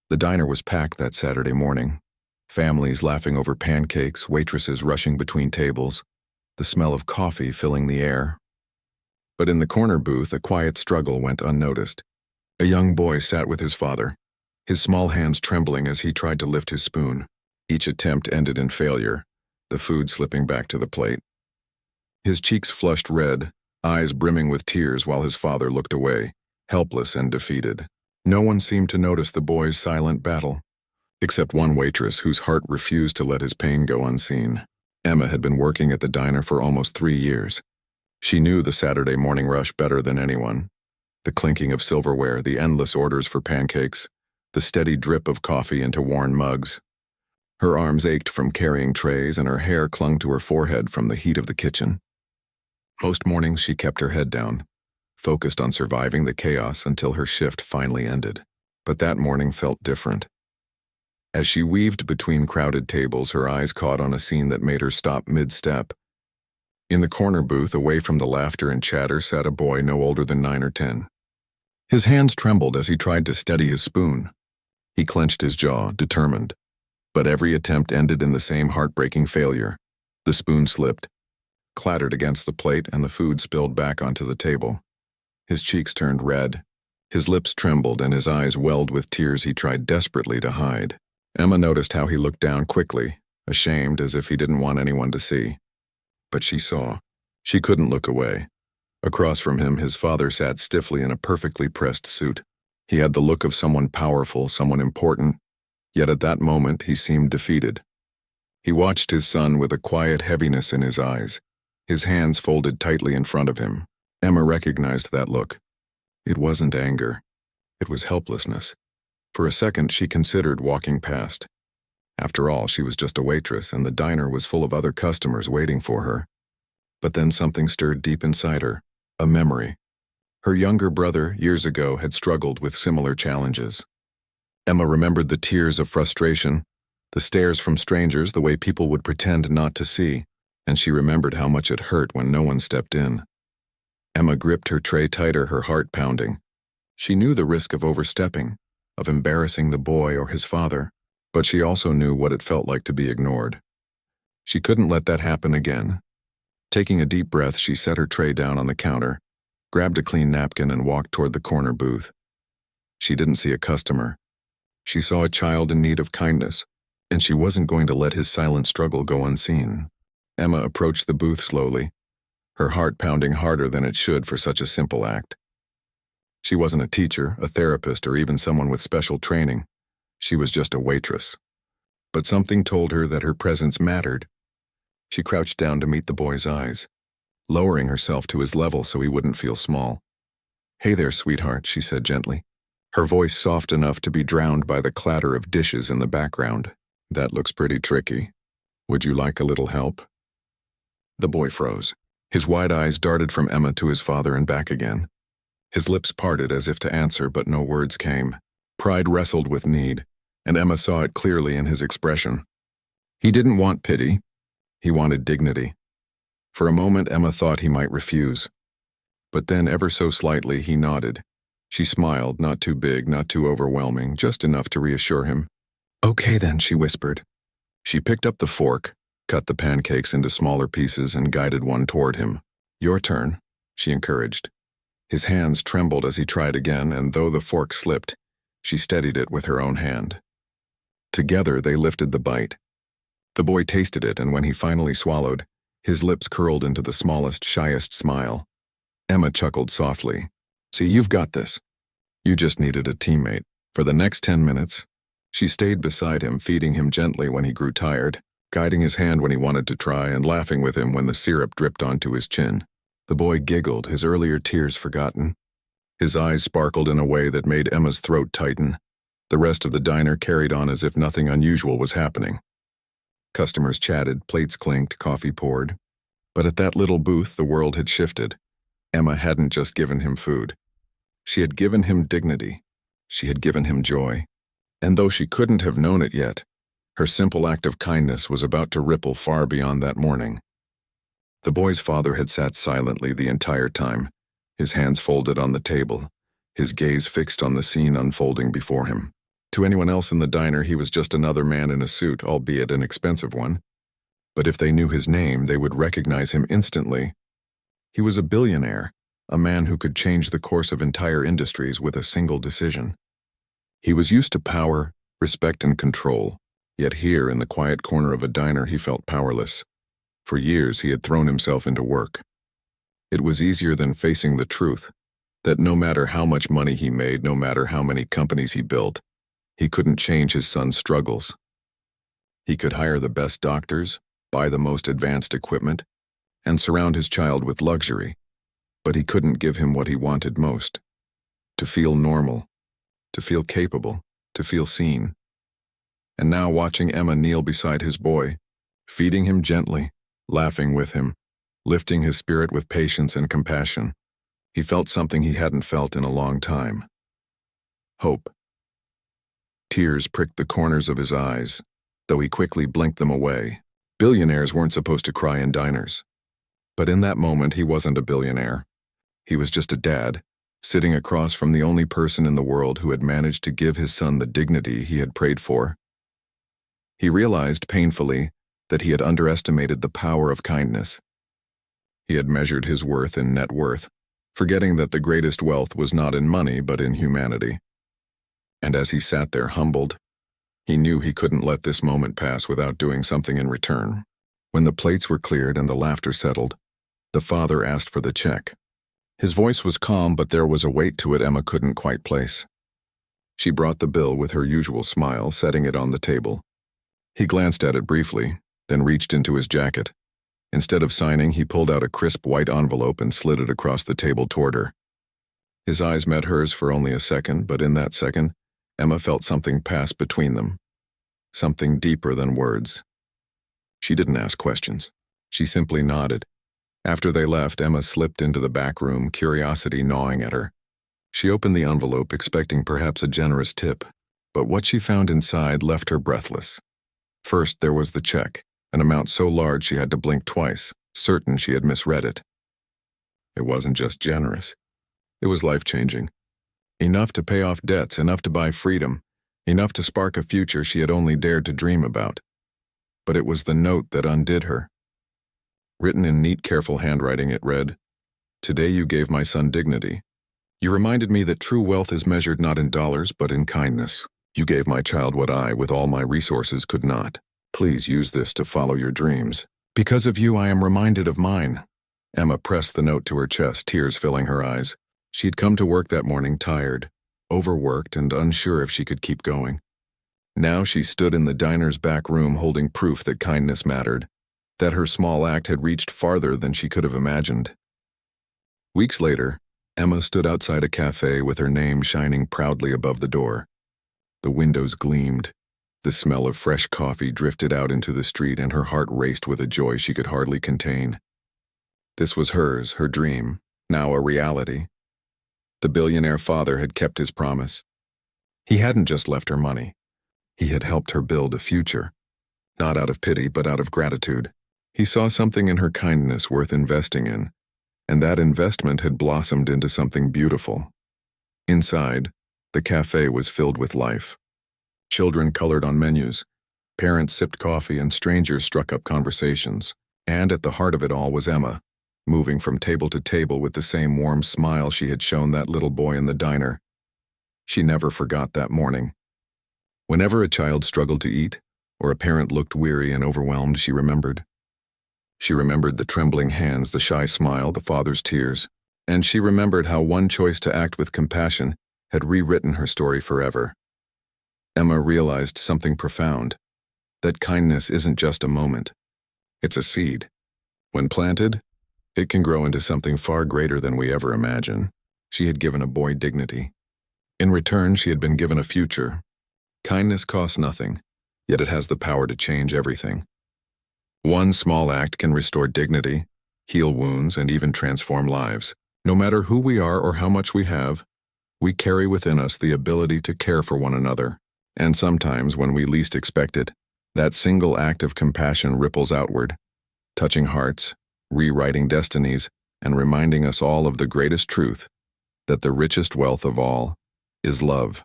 The diner was packed that Saturday morning. Families laughing over pancakes, waitresses rushing between tables, the smell of coffee filling the air. But in the corner booth, a quiet struggle went unnoticed. A young boy sat with his father, his small hands trembling as he tried to lift his spoon. Each attempt ended in failure, the food slipping back to the plate. His cheeks flushed red, eyes brimming with tears while his father looked away, helpless and defeated. No one seemed to notice the boy's silent battle, except one waitress whose heart refused to let his pain go unseen. Emma had been working at the diner for almost 3 years. She knew the Saturday morning rush better than anyone. The clinking of silverware, the endless orders for pancakes, the steady drip of coffee into worn mugs. Her arms ached from carrying trays and her hair clung to her forehead from the heat of the kitchen. Most mornings she kept her head down, focused on surviving the chaos until her shift finally ended. But that morning felt different. As she weaved between crowded tables, her eyes caught on a scene that made her stop mid-step. In the corner booth, away from the laughter and chatter, sat a boy no older than 9 or 10. His hands trembled as he tried to steady his spoon. He clenched his jaw, determined. But every attempt ended in the same heartbreaking failure. The spoon slipped, clattered against the plate, and the food spilled back onto the table. His cheeks turned red. His lips trembled and his eyes welled with tears he tried desperately to hide. Emma noticed how he looked down quickly, ashamed, as if he didn't want anyone to see. But she saw. She couldn't look away. Across from him, his father sat stiffly in a perfectly pressed suit. He had the look of someone powerful, someone important, yet at that moment he seemed defeated. He watched his son with a quiet heaviness in his eyes, his hands folded tightly in front of him. Emma recognized that look. It wasn't anger. It was helplessness. For a second, she considered walking past. After all, she was just a waitress, and the diner was full of other customers waiting for her. But then something stirred deep inside her, a memory. Her younger brother, years ago, had struggled with similar challenges. Emma remembered the tears of frustration, the stares from strangers, the way people would pretend not to see, and she remembered how much it hurt when no one stepped in. Emma gripped her tray tighter, her heart pounding. She knew the risk of overstepping, of embarrassing the boy or his father, but she also knew what it felt like to be ignored. She couldn't let that happen again. Taking a deep breath, she set her tray down on the counter, grabbed a clean napkin, and walked toward the corner booth. She didn't see a customer. She saw a child in need of kindness, and she wasn't going to let his silent struggle go unseen. Emma approached the booth slowly, her heart pounding harder than it should for such a simple act. She wasn't a teacher, a therapist, or even someone with special training. She was just a waitress. But something told her that her presence mattered. She crouched down to meet the boy's eyes, lowering herself to his level so he wouldn't feel small. "Hey there, sweetheart," she said gently, her voice soft enough to be drowned by the clatter of dishes in the background. "That looks pretty tricky. Would you like a little help?" The boy froze. His wide eyes darted from Emma to his father and back again. His lips parted as if to answer, but no words came. Pride wrestled with need, and Emma saw it clearly in his expression. He didn't want pity. He wanted dignity. For a moment, Emma thought he might refuse. But then, ever so slightly, he nodded. She smiled, not too big, not too overwhelming, just enough to reassure him. "Okay then," she whispered. She picked up the fork, cut the pancakes into smaller pieces, and guided one toward him. "Your turn," she encouraged. His hands trembled as he tried again, and though the fork slipped, she steadied it with her own hand. Together, they lifted the bite. The boy tasted it, and when he finally swallowed, his lips curled into the smallest, shyest smile. Emma chuckled softly. "See, you've got this. You just needed a teammate." For the next 10 minutes, she stayed beside him, feeding him gently when he grew tired, guiding his hand when he wanted to try, and laughing with him when the syrup dripped onto his chin. The boy giggled, his earlier tears forgotten. His eyes sparkled in a way that made Emma's throat tighten. The rest of the diner carried on as if nothing unusual was happening. Customers chatted, plates clinked, coffee poured. But at that little booth, the world had shifted. Emma hadn't just given him food. She had given him dignity. She had given him joy. And though she couldn't have known it yet, her simple act of kindness was about to ripple far beyond that morning. The boy's father had sat silently the entire time, his hands folded on the table, his gaze fixed on the scene unfolding before him. To anyone else in the diner, he was just another man in a suit, albeit an expensive one. But if they knew his name, they would recognize him instantly. He was a billionaire, a man who could change the course of entire industries with a single decision. He was used to power, respect, and control, yet here in the quiet corner of a diner he felt powerless. For years he had thrown himself into work. It was easier than facing the truth, that no matter how much money he made, no matter how many companies he built, he couldn't change his son's struggles. He could hire the best doctors, buy the most advanced equipment, and surround his child with luxury, but he couldn't give him what he wanted most: to feel normal, to feel capable, to feel seen. And now, watching Emma kneel beside his boy, feeding him gently, laughing with him, lifting his spirit with patience and compassion, he felt something he hadn't felt in a long time: hope. Tears pricked the corners of his eyes, though he quickly blinked them away. Billionaires weren't supposed to cry in diners. But in that moment, he wasn't a billionaire. He was just a dad, sitting across from the only person in the world who had managed to give his son the dignity he had prayed for. He realized painfully that he had underestimated the power of kindness. He had measured his worth in net worth, forgetting that the greatest wealth was not in money but in humanity. And as he sat there humbled, he knew he couldn't let this moment pass without doing something in return. When the plates were cleared and the laughter settled, the father asked for the check. His voice was calm, but there was a weight to it Emma couldn't quite place. She brought the bill with her usual smile, setting it on the table. He glanced at it briefly, then reached into his jacket. Instead of signing, he pulled out a crisp white envelope and slid it across the table toward her. His eyes met hers for only a second, but in that second, Emma felt something pass between them. Something deeper than words. She didn't ask questions. She simply nodded. After they left, Emma slipped into the back room, curiosity gnawing at her. She opened the envelope, expecting perhaps a generous tip, but what she found inside left her breathless. First, there was the check, an amount so large she had to blink twice, certain she had misread it. It wasn't just generous. It was life-changing. Enough to pay off debts, enough to buy freedom, enough to spark a future she had only dared to dream about. But it was the note that undid her. Written in neat, careful handwriting, it read, "Today you gave my son dignity. You reminded me that true wealth is measured not in dollars, but in kindness. You gave my child what I, with all my resources, could not. Please use this to follow your dreams. Because of you, I am reminded of mine." Emma pressed the note to her chest, tears filling her eyes. She'd come to work that morning tired, overworked, and unsure if she could keep going. Now she stood in the diner's back room holding proof that kindness mattered, that her small act had reached farther than she could have imagined. Weeks later, Emma stood outside a cafe with her name shining proudly above the door. The windows gleamed. The smell of fresh coffee drifted out into the street, and her heart raced with a joy she could hardly contain. This was hers, her dream, now a reality. The billionaire father had kept his promise. He hadn't just left her money. He had helped her build a future, not out of pity, but out of gratitude. He saw something in her kindness worth investing in, and that investment had blossomed into something beautiful. Inside, the cafe was filled with life. Children colored on menus, parents sipped coffee, and strangers struck up conversations. And at the heart of it all was Emma, moving from table to table with the same warm smile she had shown that little boy in the diner. She never forgot that morning. Whenever a child struggled to eat, or a parent looked weary and overwhelmed, she remembered. She remembered the trembling hands, the shy smile, the father's tears, and she remembered how one choice to act with compassion had rewritten her story forever. Emma realized something profound, that kindness isn't just a moment. It's a seed. When planted, it can grow into something far greater than we ever imagine. She had given a boy dignity. In return, she had been given a future. Kindness costs nothing, yet it has the power to change everything. One small act can restore dignity, heal wounds, and even transform lives. No matter who we are or how much we have, we carry within us the ability to care for one another. And sometimes, when we least expect it, that single act of compassion ripples outward, touching hearts, rewriting destinies, and reminding us all of the greatest truth, that the richest wealth of all is love.